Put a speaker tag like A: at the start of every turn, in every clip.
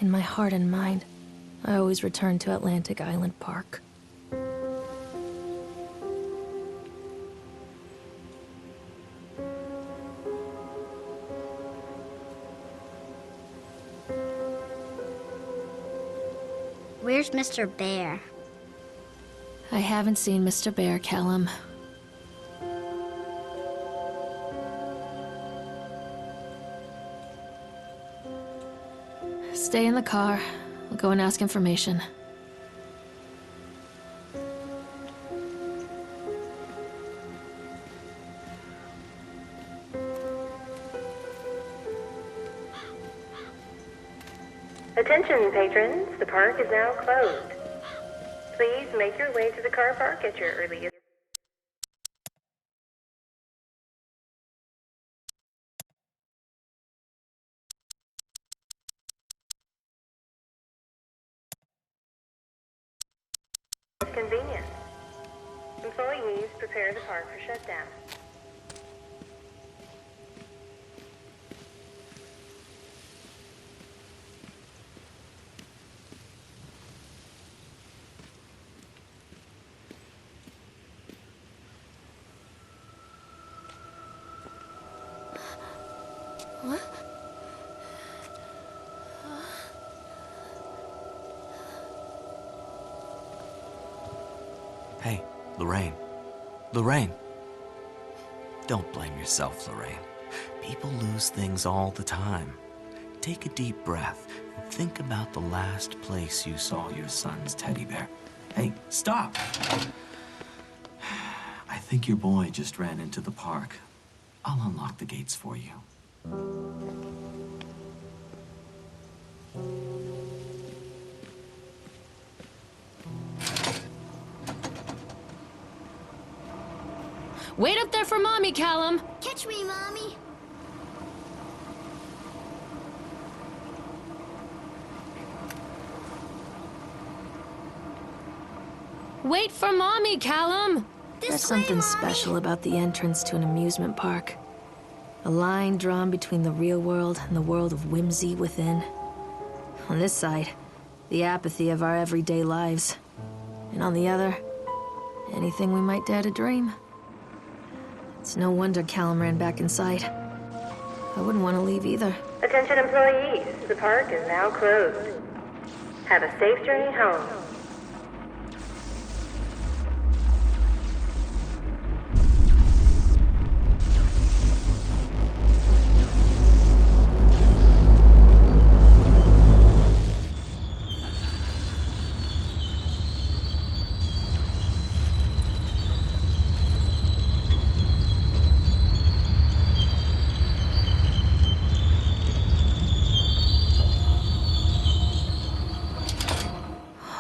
A: In my heart and mind, I always return to Atlantic Island Park.
B: Where's Mr. Bear?
A: I haven't seen Mr. Bear, Callum. Stay in the car. I'll go and ask information.
C: Attention, patrons. The park is now closed. Please make your way to the car park at your earliest. Convenience. Employees prepare the park for shutdown.
A: What?
D: Hey, Lorraine. Lorraine. Don't blame yourself, Lorraine. People lose things all the time. Take a deep breath and think about the last place you saw your son's teddy bear. Hey, stop! I think your boy just ran into the park. I'll unlock the gates for you.
A: Wait up there for Mommy, Callum!
B: Catch me, Mommy.
A: Wait for Mommy, Callum!
B: This
A: There's
B: way,
A: something
B: Mommy.
A: special about the entrance to an amusement park. A line drawn between the real world and the world of whimsy within. On this side, the apathy of our everyday lives. And on the other, anything we might dare to dream. It's no wonder Callum ran back inside. I wouldn't want to leave either.
C: Attention, employees. The park is now closed. Have a safe journey home.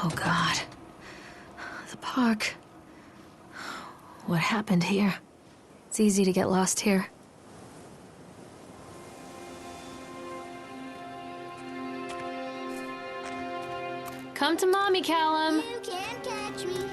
A: Oh God. The park. What happened here? It's easy to get lost here. Come to Mommy, Callum!
B: You can't catch me.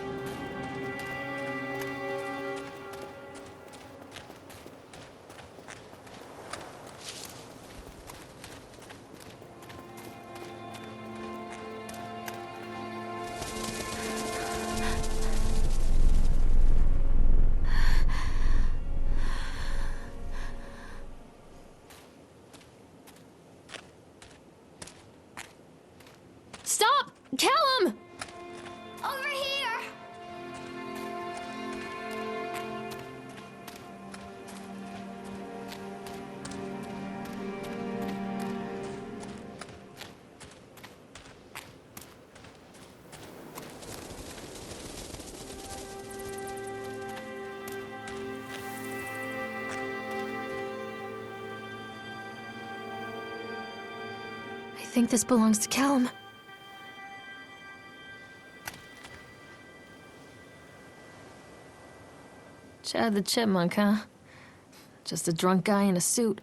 A: think this belongs to Callum. Chad the Chipmunk, huh? Just a drunk guy in a suit.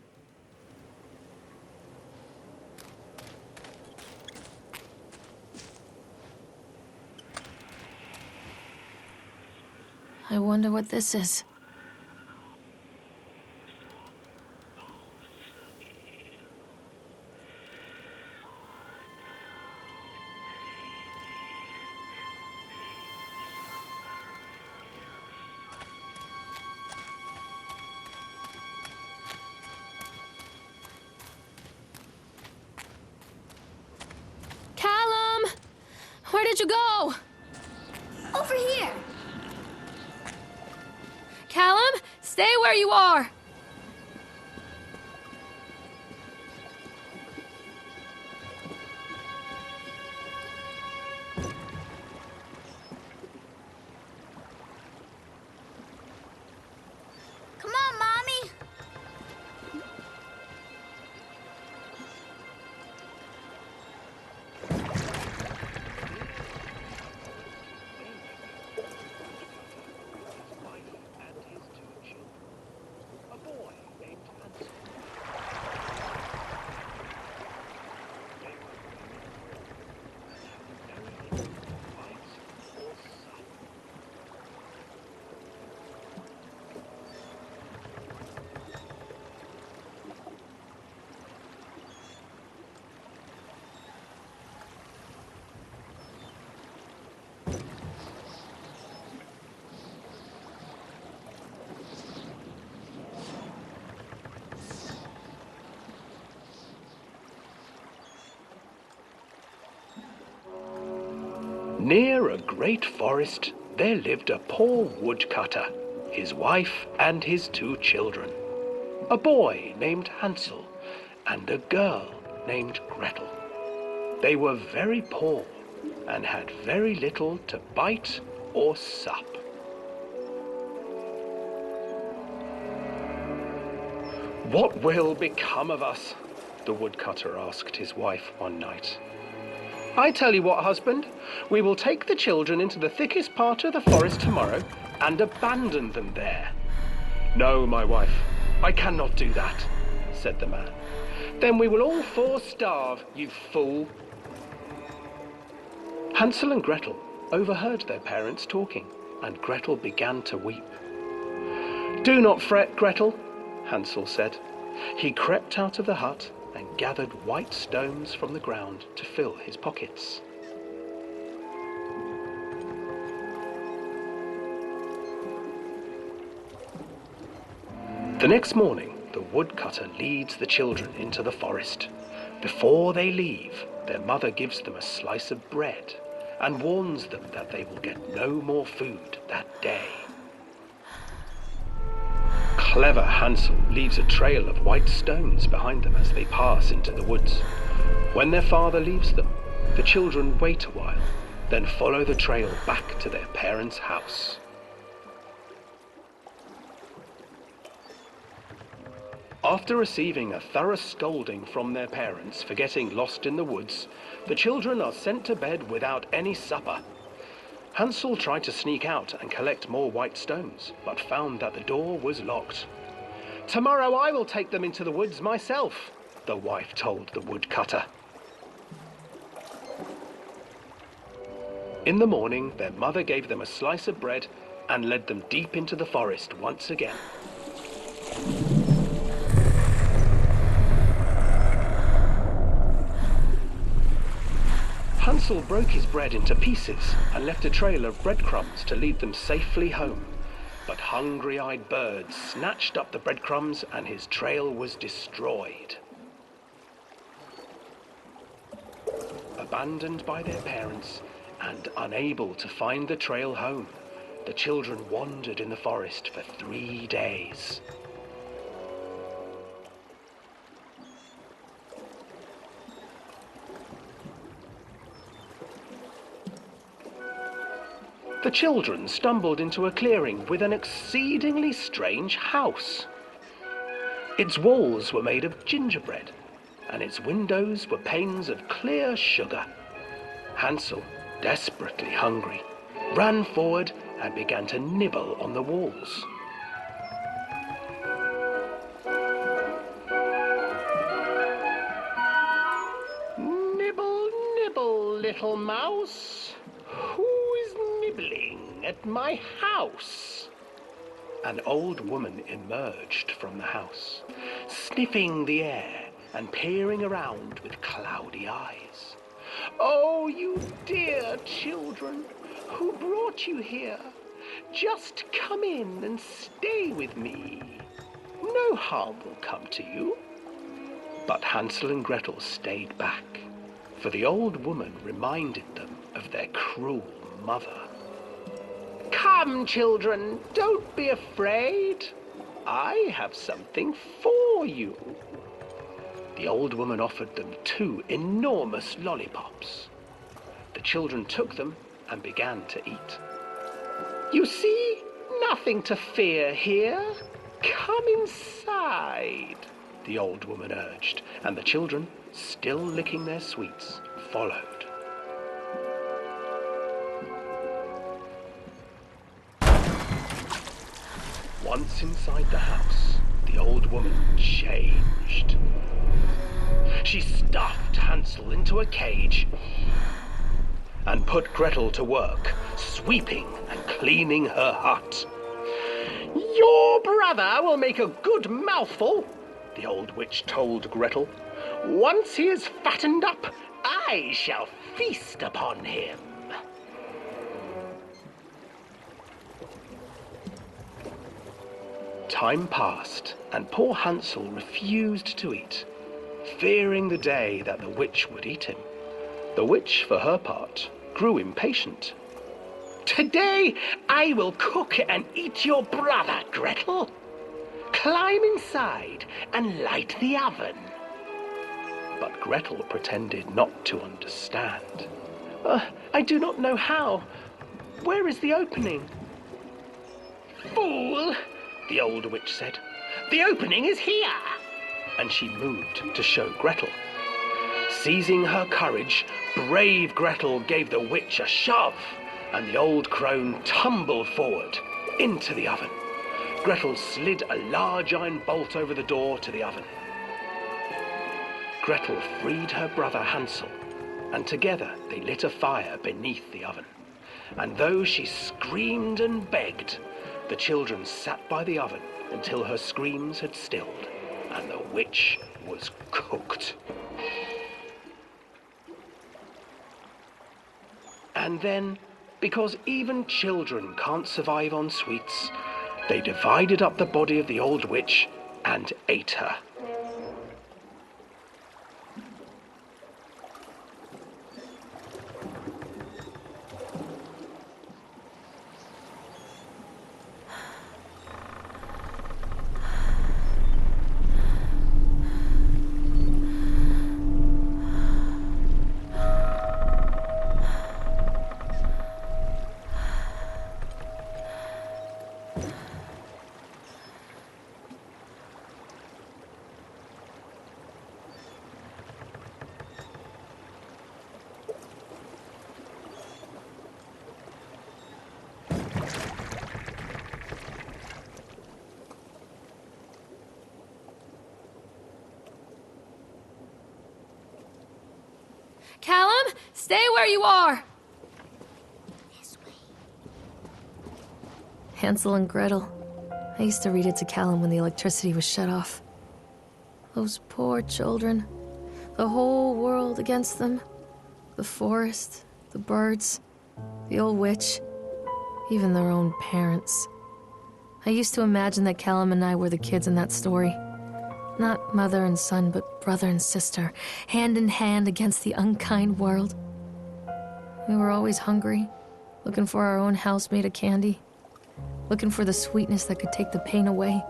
A: I wonder what this is. Callum! Where did you go?
B: Over here.
A: Callum, stay where you are!
B: Come on, Mommy.
E: Near a great forest, there lived a poor woodcutter, his wife and his 2 children, a boy named Hansel and a girl named Gretel. They were very poor and had very little to bite or sup. "What will become of us?" the woodcutter asked his wife one night. "I tell you what, husband, we will take the children into the thickest part of the forest tomorrow and abandon them there." "No, my wife, I cannot do that," said the man. "Then we will all 4 starve, you fool." Hansel and Gretel overheard their parents talking, and Gretel began to weep. "Do not fret, Gretel," Hansel said. He crept out of the hut and gathered white stones from the ground to fill his pockets. The next morning, the woodcutter leads the children into the forest. Before they leave, their mother gives them a slice of bread and warns them that they will get no more food that day. Clever Hansel leaves a trail of white stones behind them as they pass into the woods. When their father leaves them, the children wait a while, then follow the trail back to their parents' house. After receiving a thorough scolding from their parents for getting lost in the woods, the children are sent to bed without any supper. Hansel tried to sneak out and collect more white stones, but found that the door was locked. "Tomorrow I will take them into the woods myself," the wife told the woodcutter. In the morning, their mother gave them a slice of bread and led them deep into the forest once again. Hansel broke his bread into pieces and left a trail of breadcrumbs to lead them safely home. But hungry-eyed birds snatched up the breadcrumbs and his trail was destroyed. Abandoned by their parents and unable to find the trail home, the children wandered in the forest for 3 days. The children stumbled into a clearing with an exceedingly strange house. Its walls were made of gingerbread, and its windows were panes of clear sugar. Hansel, desperately hungry, ran forward and began to nibble on the walls. Nibble, nibble, little mouse. Who is nibbling at my house? An old woman emerged from the house, sniffing the air and peering around with cloudy eyes. Oh, you dear children, who brought you here? Just come in and stay with me. No harm will come to you. But Hansel and Gretel stayed back, for the old woman reminded them of their cruel mother. Come, children, don't be afraid. I have something for you. The old woman offered them 2 enormous lollipops. The children took them and began to eat. You see, nothing to fear here. Come inside, the old woman urged, and the children, still licking their sweets, followed. Once inside the house, the old woman changed. She stuffed Hansel into a cage and put Gretel to work, sweeping and cleaning her hut. Your brother will make a good mouthful, the old witch told Gretel. Once he is fattened up, I shall feast upon him. Time passed, and poor Hansel refused to eat, fearing the day that the witch would eat him. The witch, for her part, grew impatient. Today I will cook and eat your brother, Gretel. Climb inside and light the oven. But Gretel pretended not to understand. I do not know how. Where is the opening? Fool, the old witch said. The opening is here. And she moved to show Gretel. Seizing her courage, brave Gretel gave the witch a shove, and the old crone tumbled forward into the oven. Gretel slid a large iron bolt over the door to the oven. Gretel freed her brother Hansel, and together they lit a fire beneath the oven. And though she screamed and begged, the children sat by the oven until her screams had stilled, and the witch was cooked. And then, because even children can't survive on sweets, they divided up the body of the old witch and ate her.
A: Callum, stay where you are!
B: This way.
A: Hansel and Gretel. I used to read it to Callum when the electricity was shut off. Those poor children. The whole world against them. The forest, the birds, the old witch, even their own parents. I used to imagine that Callum and I were the kids in that story. Not mother and son, but brother and sister, hand in hand against the unkind world. We were always hungry, looking for our own house made of candy, looking for the sweetness that could take the pain away.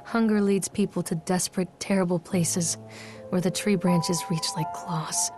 A: Hunger leads people to desperate, terrible places where the tree branches reach like claws.